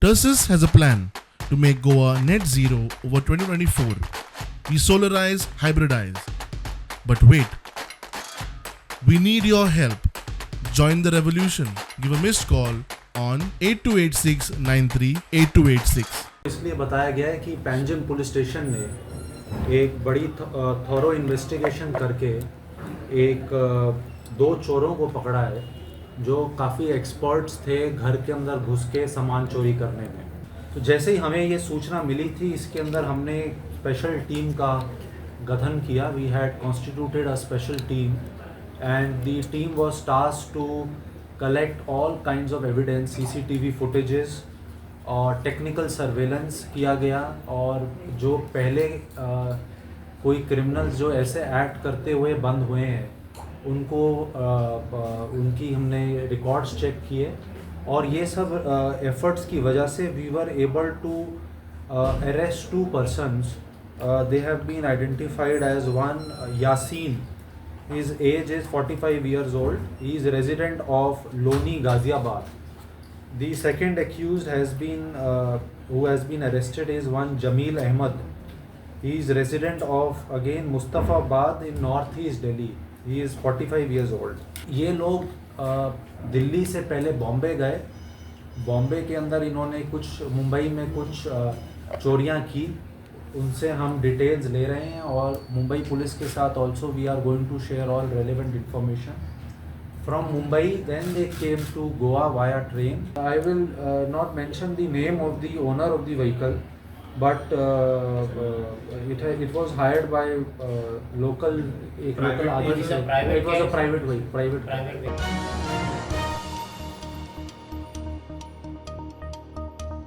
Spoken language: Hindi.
Tursus has a plan to make Goa net zero over 2024. We solarize, hybridize. But wait, we need your help. Join the revolution. Give a missed call on 8286938286. इसलिए बताया गया है कि पैंजम पुलिस स्टेशन ने एक बड़ी थॉरो इन्वेस्टिगेशन करके एक दो चोरों को पकड़ा है जो काफ़ी एक्सपर्ट्स थे घर के अंदर घुस के सामान चोरी करने में। तो जैसे ही हमें ये सूचना मिली थी, इसके अंदर हमने स्पेशल टीम का गठन किया। We had constituted a special team and the team was tasked to collect all kinds of evidence, CCTV footages और टेक्निकल सर्वेलेंस किया गया। और जो पहले कोई क्रिमिनल्स जो ऐसे एक्ट करते हुए बंद हुए हैं उनको उनकी हमने रिकॉर्ड्स चेक किए और ये सब एफर्ट्स की वजह से we were able to arrest 2 persons. They have been identified as one Yasin. His age is 45 years old. He is resident of Loni, Ghaziabad. The second accused has been who has been arrested is one Jamil Ahmed. He is resident of again Mustafabad in northeast Delhi. He is 45 years old. ये लोग दिल्ली से पहले बॉम्बे गए। बॉम्बे के अंदर इन्होंने कुछ मुंबई में कुछ चोरियां की, उनसे हम डिटेल्स ले रहे हैं और मुंबई पुलिस के साथ also we are going to share all relevant information from Mumbai. Then they came to Goa via train. I will not mention the name of the owner of the vehicle, but it was hired by local. It was a private vehicle.